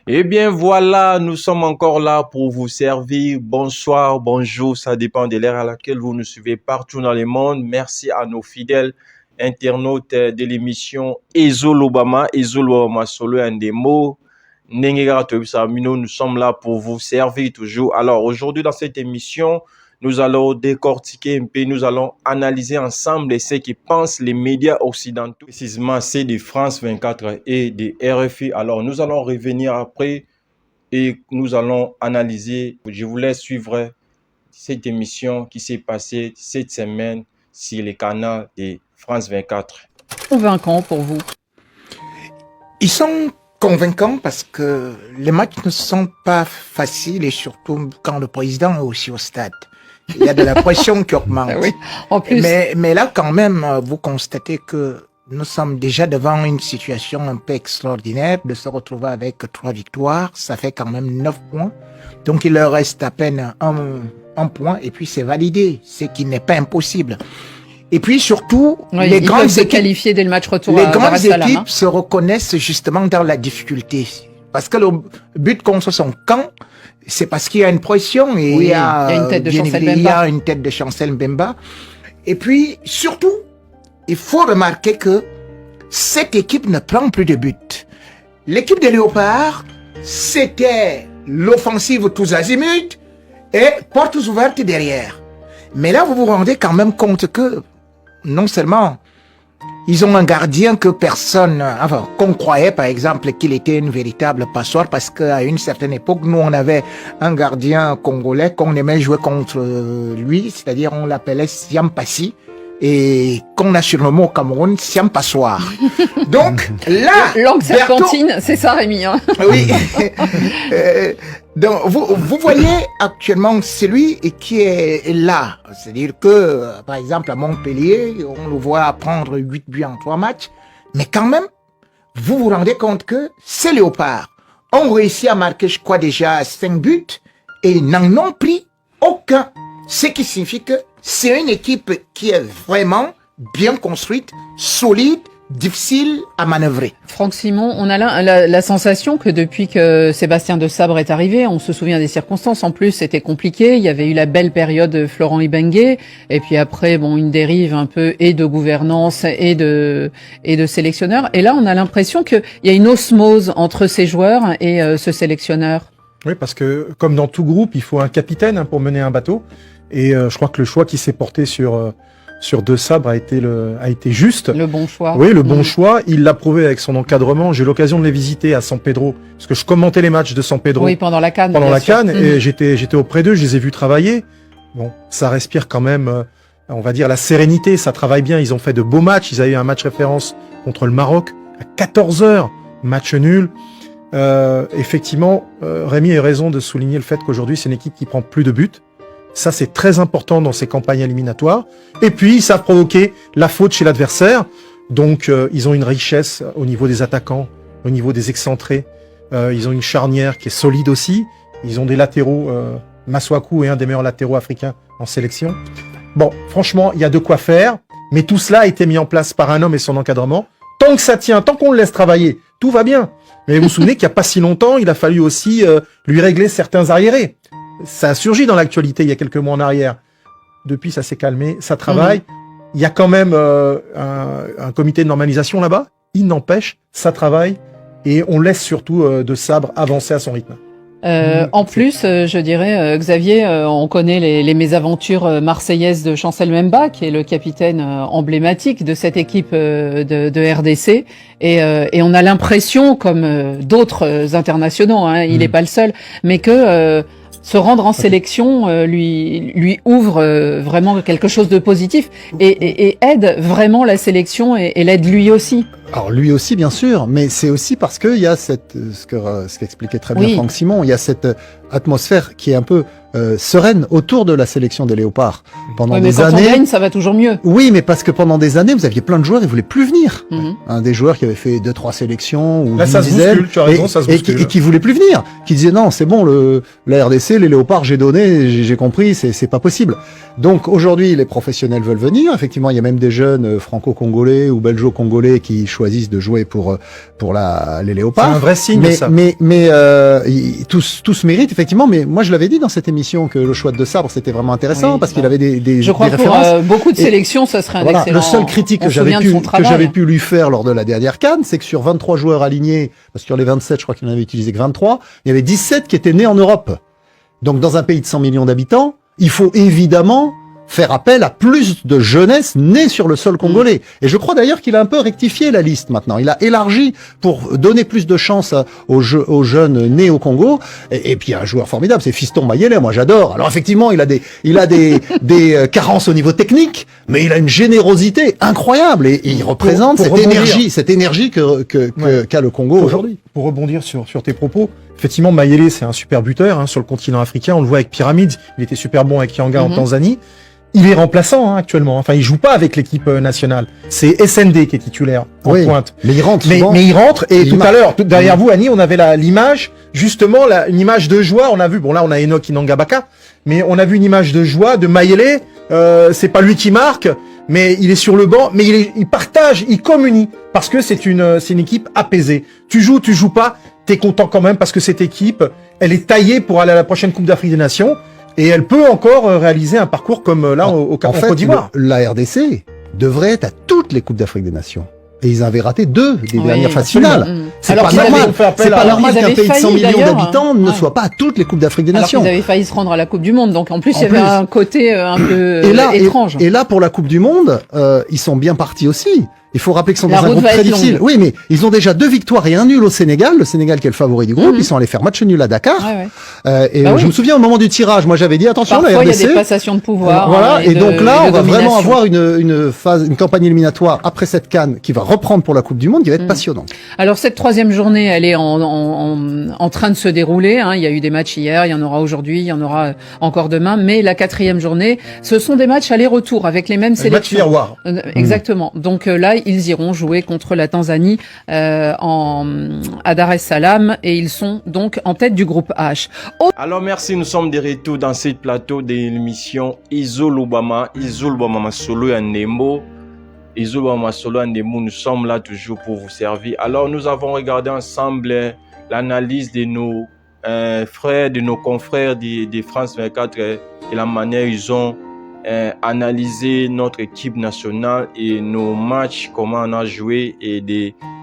Eh bien voilà, nous sommes encore là pour vous servir. Bonsoir, bonjour, ça dépend de l'heure à laquelle vous nous suivez partout dans le monde. Merci à nos fidèles internautes de l'émission Ezolobama, Ezolobama Solo un des mots. Nous sommes là pour vous servir toujours. Alors aujourd'hui dans cette émission, nous allons décortiquer un peu, nous allons analyser ensemble ce que pensent les médias occidentaux, précisément ceux de France 24 et de RFI. Alors nous allons revenir après et nous allons analyser. Je vous laisse suivre cette émission qui s'est passée cette semaine sur les canaux de France 24. Convaincant pour vous? Ils sont convaincants parce que les matchs ne sont pas faciles et surtout quand le président est aussi au stade. Il y a de la pression qui augmente. Oui, en plus. Mais là, quand même, vous constatez que nous sommes déjà devant une situation un peu extraordinaire de se retrouver avec 3 victoires. Ça fait quand même 9 points. Donc, il leur reste à peine un point et puis c'est validé, ce qui n'est pas impossible. Et puis surtout, Oui, les ils grandes peuvent se équipes, qualifier dès le match retour les à grandes Dar es Salaam, équipes se reconnaissent justement dans la difficulté. Parce que le but contre son camp, c'est parce qu'il y a une pression et Oui, il y a une tête de bien Chancel évidemment, il y Mbemba. a une tête de Chancel Mbemba. Et puis surtout, il faut remarquer que cette équipe ne prend plus de buts. L'équipe des Léopards, c'était l'offensive tous azimuts et portes ouvertes derrière. Mais là, vous vous rendez quand même compte que non seulement ils ont un gardien que personne, enfin, qu'on croyait par exemple qu'il était une véritable passoire parce qu'à une certaine époque, nous on avait un gardien congolais qu'on aimait jouer contre lui, c'est-à-dire on l'appelait Siam Passi et qu'on a surnommé au Cameroun Siam Passoire. Donc là, Langue Berthaud- serpentine, c'est ça Rémi, hein. oui. Donc, vous voyez actuellement celui qui est là. C'est-à-dire que, par exemple, à Montpellier, on le voit prendre 8 buts en 3 matchs. Mais quand même, vous vous rendez compte que ces léopards ont réussi à marquer, je crois, déjà 5 buts et n'en ont pris aucun. Ce qui signifie que c'est une équipe qui est vraiment bien construite, solide, difficile à manœuvrer. Franck Simon, on a la sensation que depuis que Sébastien de Sabre est arrivé, on se souvient des circonstances. En plus, c'était compliqué. Il y avait eu la belle période de Florent Ibenge, et puis après, bon, une dérive un peu et de gouvernance et de sélectionneur. Et là, on a l'impression qu'il y a une osmose entre ces joueurs et ce sélectionneur. Oui, parce que comme dans tout groupe, il faut un capitaine pour mener un bateau. Et je crois que le choix qui s'est porté sur De Sabre a été juste. Le bon choix. Oui, le bon choix. Il l'a prouvé avec son encadrement. J'ai eu l'occasion de les visiter à San Pedro, parce que je commentais les matchs de San Pedro Oui, pendant la CAN. pendant bien la sûr. CAN, et j'étais auprès d'eux, je les ai vus travailler. Bon, ça respire quand même, on va dire, la sérénité, ça travaille bien. Ils ont fait de beaux matchs. Ils avaient eu un match référence contre le Maroc à 14h, match nul. Effectivement, Rémi a eu raison de souligner le fait qu'aujourd'hui, c'est une équipe qui prend plus de buts. Ça, c'est très important dans ces campagnes éliminatoires. Et puis, ils savent provoquer la faute chez l'adversaire. Donc, ils ont une richesse au niveau des attaquants, au niveau des excentrés. Ils ont une charnière qui est solide aussi. Ils ont des latéraux, Masuaku est un des meilleurs latéraux africains en sélection. Bon, franchement, il y a de quoi faire. Mais tout cela a été mis en place par un homme et son encadrement. Tant que ça tient, tant qu'on le laisse travailler, tout va bien. Mais vous vous souvenez qu'il n'y a pas si longtemps, il a fallu aussi lui régler certains arriérés. Ça a surgi dans l'actualité il y a quelques mois en arrière. Depuis, ça s'est calmé, ça travaille. Il y a quand même un comité de normalisation là-bas. Il n'empêche, ça travaille. Et on laisse surtout De Sabre avancer à son rythme. En plus, je dirais, Xavier, on connaît les mésaventures marseillaises de Chancel Mbemba, qui est le capitaine emblématique de cette équipe de RDC, et on a l'impression, comme d'autres internationaux, hein, il n'est pas le seul, mais que se rendre en sélection lui ouvre vraiment quelque chose de positif et aide vraiment la sélection et l'aide lui aussi. Alors lui aussi bien sûr, mais c'est aussi parce qu'il y a ce qu'expliquait très bien Oui. Franck Simon, il y a cette atmosphère qui est un peu sereine autour de la sélection des Léopards. Pendant Ouais, mais des quand années, on gagne, ça va toujours mieux. oui, mais parce que pendant des années, vous aviez plein de joueurs, ils voulaient plus venir. Mhm. Des joueurs qui avaient fait 2-3 sélections ou Là, ça se dizaines, bouscule, tu as raison, ça se bouscule. et qui voulaient plus venir, qui disaient non, c'est bon, la RDC, les Léopards, j'ai donné, j'ai compris, c'est pas possible. Donc aujourd'hui, les professionnels veulent venir. Effectivement, il y a même des jeunes franco-congolais ou belgeo-congolais qui choisissent choisissent de jouer pour les C'est Léopards. un vrai signe, Mais, ça. tous méritent effectivement. Mais moi, je l'avais dit dans cette émission que le choix de Sabre c'était vraiment intéressant Oui, parce qu'il avait Je crois des que pour références. beaucoup de sélections, ça serait un Voilà, excellent. le seul critique on que se j'avais souvient de son pu travail. lui faire lors de la dernière CAN, c'est que sur 23 joueurs alignés, parce que sur les 27, je crois qu'il en avait utilisé que 23, il y avait 17 qui étaient nés en Europe. Donc dans un pays de 100 millions d'habitants, il faut évidemment faire appel à plus de jeunesse née sur le sol congolais. Et je crois d'ailleurs qu'il a un peu rectifié la liste maintenant. Il a élargi pour donner plus de chance aux jeunes nés au Congo. Et puis il y a un joueur formidable, c'est Fiston Mayele. Moi j'adore. Alors effectivement, il a des carences au niveau technique, mais il a une générosité incroyable et il représente pour cette énergie qu'a le Congo aujourd'hui. Pour rebondir sur tes propos, effectivement, Mayele, c'est un super buteur sur le continent africain. On le voit avec Pyramids. Il était super bon avec Yanga en Tanzanie. Il est remplaçant actuellement. Enfin, il joue pas avec l'équipe nationale. C'est SND qui est titulaire en pointe. Mais il rentre souvent. Mais il rentre. Et tout à l'heure, derrière Oui. vous, Annie, on avait l'image, justement, une image de joie. On a vu, bon là, on a Enoch Inangabaka, mais on a vu une image de joie de Mayele. C'est pas lui qui marque, mais il est sur le banc. Mais il partage, il communie parce que c'est une équipe apaisée. Tu joues pas, t'es content quand même parce que cette équipe, elle est taillée pour aller à la prochaine Coupe d'Afrique des Nations. Et elle peut encore réaliser un parcours comme là en Côte d'Ivoire. La RDC devrait être à toutes les Coupes d'Afrique des Nations. Et ils avaient raté 2 des dernières phases finales. C'est Alors pas qu'ils normal. avaient- C'est pas alors normal qu'ils qu'un avaient pays de 100 failli, millions d'ailleurs. d'habitants ne Ouais. soit pas à toutes les Coupes d'Afrique des Alors Nations. qu'ils avaient failli se rendre à la Coupe du Monde, donc en plus En il y avait plus. un côté un peu étrange. Et là, pour la Coupe du Monde, ils sont bien partis aussi. Il faut rappeler qu'ils sont La dans un route groupe va très être difficile. longue. Oui, mais ils ont déjà 2 victoires et un nul au Sénégal. Le Sénégal qui est le favori du groupe. Ils sont allés faire match nul à Dakar. Ouais, ouais. Et Bah je oui. me souviens au moment du tirage, moi j'avais dit attention, Parfois la il y a RDC. des passations de pouvoir. Voilà, et donc là, on va vraiment domination. avoir une campagne éliminatoire après cette CAN qui va reprendre pour la Coupe du Monde, qui va être passionnante. Alors cette troisième journée, elle est en train de se dérouler. Il y a eu des matchs hier, il y en aura aujourd'hui, il y en aura encore demain. Mais la quatrième journée, ce sont des matchs aller-retour avec les mêmes Match sélections. miroir. Exactement. Donc là, ils iront jouer contre la Tanzanie à Dar es Salaam et ils sont donc en tête du groupe H. Alors merci, nous sommes de retour dans ce plateau de l'émission Izolobama Solo et Ndembo. Izolobama Solo et Ndembo, nous sommes là toujours pour vous servir. Alors nous avons regardé ensemble l'analyse de nos frères, de nos confrères de France 24 et la manière ils ont analysé notre équipe nationale et nos matchs, comment on a joué et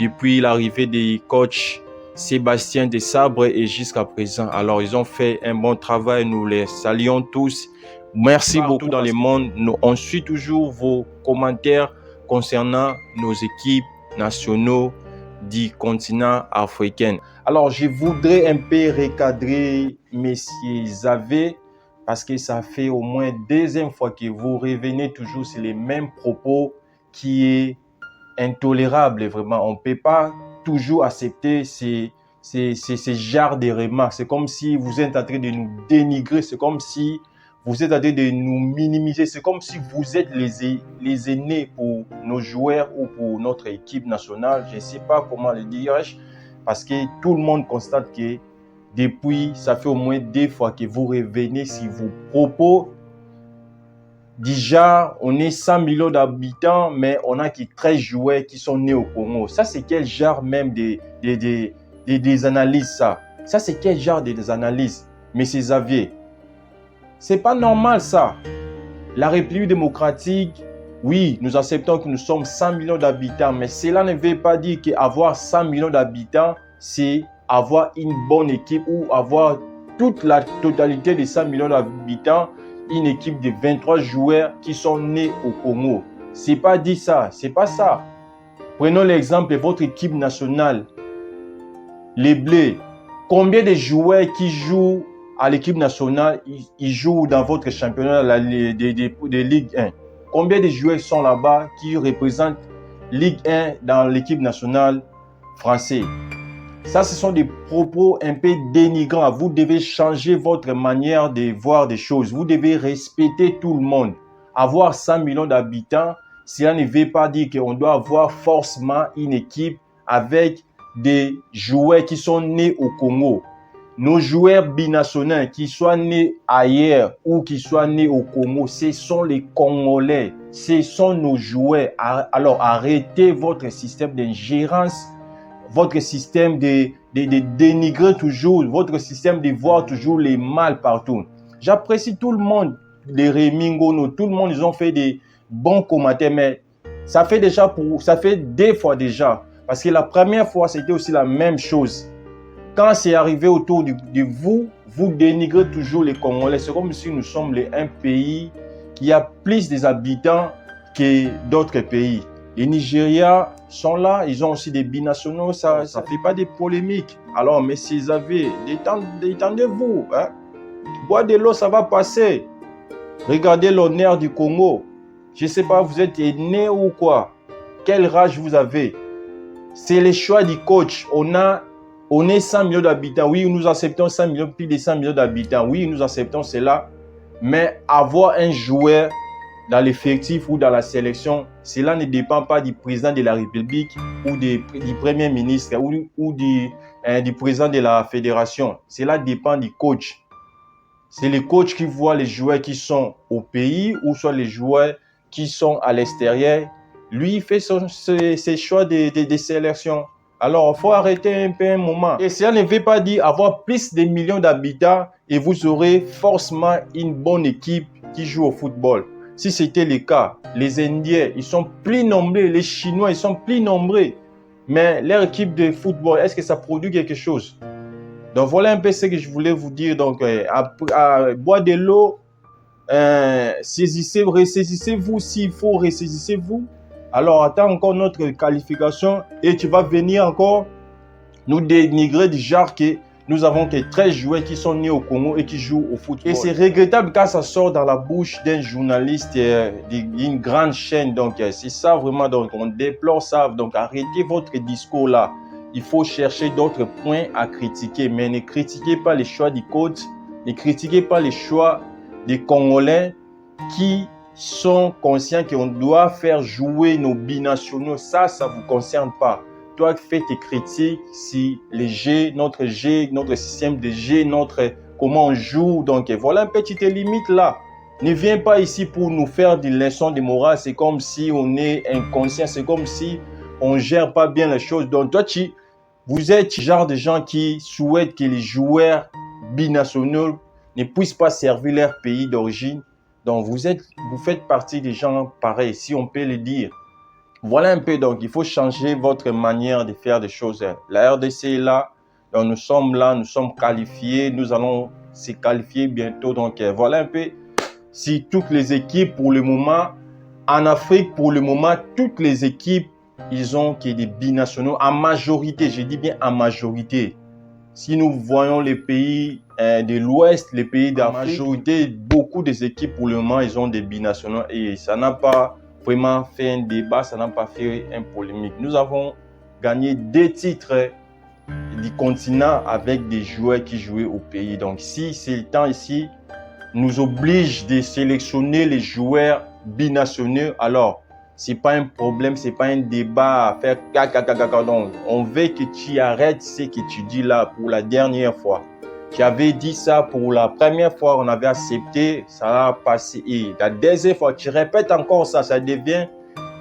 depuis l'arrivée des coachs Sébastien Desabre et jusqu'à présent. Alors, ils ont fait un bon travail. Nous les saluons tous. Merci beaucoup dans le monde. On suit toujours vos commentaires concernant nos équipes nationaux du continent africain. Alors, je voudrais un peu recadrer messieurs Xavier parce que ça fait au moins deuxième fois que vous revenez toujours sur les mêmes propos qui est intolérable. Vraiment, on ne peut pas toujours accepter ces genres de remarques. C'est comme si vous êtes en train de nous dénigrer, c'est comme si vous êtes en train de nous minimiser, c'est comme si vous êtes les aînés pour nos joueurs ou pour notre équipe nationale. Je ne sais pas comment le dire, parce que tout le monde constate que depuis, ça fait au moins 2 fois que vous revenez sur vos propos. Déjà, on est 100 millions d'habitants, mais on a que 13 joueurs qui sont nés au Congo. Ça, c'est quel genre même des analyses, ça? Ça, c'est quel genre des analyses, Monsieur Xavier? C'est pas normal, ça. La République démocratique, oui, nous acceptons que nous sommes 100 millions d'habitants, mais cela ne veut pas dire qu'avoir 100 millions d'habitants, c'est avoir une bonne équipe ou avoir toute la totalité des 100 millions d'habitants, une équipe de 23 joueurs qui sont nés au Congo. C'est pas dit ça, c'est pas ça. Prenons l'exemple de votre équipe nationale, les Bleus. Combien de joueurs qui jouent à l'équipe nationale, ils jouent dans votre championnat de Ligue 1? Combien de joueurs sont là-bas qui représentent Ligue 1 dans l'équipe nationale française? Ça, ce sont des propos un peu dénigrants. Vous devez changer votre manière de voir des choses. Vous devez respecter tout le monde. Avoir 100 millions d'habitants, cela ne veut pas dire qu'on doit avoir forcément une équipe avec des joueurs qui sont nés au Congo. nos joueurs binationaux, qu'ils soient nés ailleurs ou qu'ils soient nés au Congo, ce sont les Congolais, ce sont nos joueurs. Alors arrêtez votre système d'ingérence, votre système de dénigrer toujours, votre système de voir toujours les mal partout. J'apprécie tout le monde, les Rémi Ngono, tout le monde, ils ont fait des bons commentaires, mais ça fait deux fois déjà. Parce que la première fois, c'était aussi la même chose. Quand c'est arrivé autour de vous, vous dénigrez toujours les Congolais. C'est comme si nous sommes un pays qui a plus d'habitants que d'autres pays. Les Nigériens sont là, ils ont aussi des binationaux, ça ne fait pas de polémiques. Alors, messieurs Xavier, détendez-vous. Hein? Bois de l'eau, ça va passer. Regardez l'honneur du Congo. Je ne sais pas, vous êtes né ou quoi? Quelle rage vous avez? C'est le choix du coach. On est 100 millions d'habitants. Oui, nous acceptons 100 millions, plus de 100 millions d'habitants. Oui, nous acceptons cela. Mais avoir un joueur dans l'effectif ou dans la sélection, cela ne dépend pas du président de la République ou du Premier ministre ou du président de la fédération. Cela dépend du coach. C'est le coach qui voit les joueurs qui sont au pays ou soit les joueurs qui sont à l'extérieur. Lui, il fait ses choix de sélection. Alors, il faut arrêter un peu un moment. Et cela ne veut pas dire avoir plus de millions d'habitants et vous aurez forcément une bonne équipe qui joue au football. Si c'était le cas, les Indiens, ils sont plus nombreux, les Chinois, ils sont plus nombreux. Mais leur équipe de football, est-ce que ça produit quelque chose? Donc, voilà un peu ce que je voulais vous dire. Donc, à boire de l'eau, ressaisissez-vous s'il faut, ressaisissez-vous. Alors, attends encore notre qualification et tu vas venir encore nous dénigrer du genre que nous avons que 13 joueurs qui sont nés au Congo et qui jouent au football. Et c'est regrettable quand ça sort dans la bouche d'un journaliste d'une grande chaîne. Donc, c'est ça vraiment. Donc, on déplore ça. Donc, arrêtez votre discours là. Il faut chercher d'autres points à critiquer. Mais ne critiquez pas les choix du coach. Ne critiquez pas les choix des Congolais qui sont conscients qu'on doit faire jouer nos binationaux. Ça ne vous concerne pas. Toi, fais tes critiques si les G, notre système de G, comment on joue. Donc, voilà un petit limite là. Ne viens pas ici pour nous faire des leçons de morale. C'est comme si on est inconscient. C'est comme si on ne gère pas bien les choses. Donc, toi, vous êtes le genre de gens qui souhaitent que les joueurs binationaux ne puissent pas servir leur pays d'origine. Donc, vous faites partie des gens pareils, si on peut le dire. Voilà un peu, donc, il faut changer votre manière de faire des choses. La RDC est là, donc nous sommes là, nous sommes qualifiés, nous allons se qualifier bientôt. Donc, voilà un peu, si toutes les équipes pour le moment, en Afrique pour le moment, toutes les équipes, ils ont que des binationaux en majorité, je dis bien en majorité. Si nous voyons les pays de l'Ouest, les pays d'Afrique, en majorité, beaucoup des équipes pour le moment, ils ont des binationaux et ça n'a pas vraiment fait un débat, ça n'a pas fait une polémique. Nous avons gagné 2 titres du continent avec des joueurs qui jouaient au pays. Donc, si c'est le temps ici, nous oblige de sélectionner les joueurs binationaux, alors, ce n'est pas un problème, ce n'est pas un débat à faire caca. Donc, on veut que tu arrêtes ce que tu dis là pour la dernière fois. Tu avais dit ça pour la première fois, on avait accepté, ça a passé. Et la deuxième fois, tu répètes encore ça, ça devient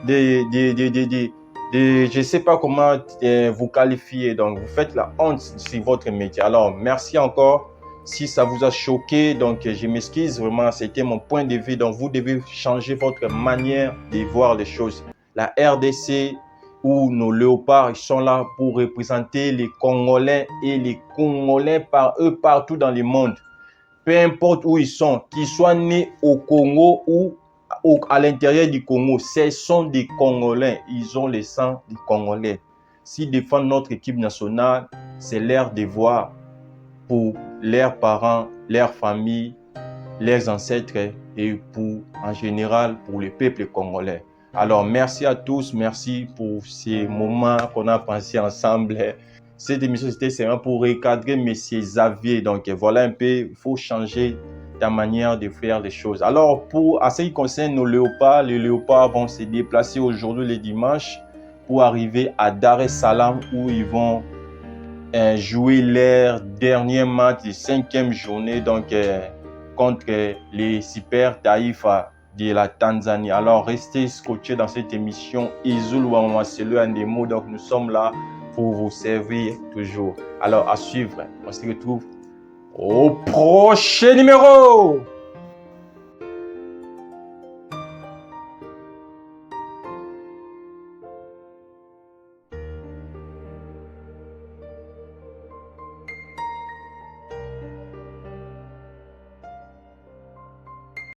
je ne sais pas comment vous qualifier. Donc, vous faites la honte sur votre métier. Alors, merci encore. Si ça vous a choqué, donc je m'excuse. Vraiment, c'était mon point de vue. Donc, vous devez changer votre manière de voir les choses. La RDC ou nos léopards, ils sont là pour représenter les Congolais et les Congolais par eux partout dans le monde. Peu importe où ils sont, qu'ils soient nés au Congo ou à l'intérieur du Congo, ce sont des Congolais. Ils ont le sang des Congolais. S'ils défendent notre équipe nationale, c'est leur devoir pour leurs parents, leurs familles, leurs ancêtres et en général pour le peuple congolais. Alors, merci à tous. Merci pour ces moments qu'on a passés ensemble. Cette émission, c'était seulement pour recadrer M. Xavier. Donc, voilà un peu, il faut changer ta manière de faire les choses. Alors, à ce qui concerne nos léopards, les léopards vont se déplacer aujourd'hui le dimanche pour arriver à Dar es Salaam où ils vont jouer leur dernier match de 5e journée donc contre les Super Taifa de la Tanzanie. Alors restez scotchés dans cette émission Izul Wamwa, c'est le Andemo, donc nous sommes là pour vous servir toujours. Alors à suivre, on se retrouve au prochain numéro.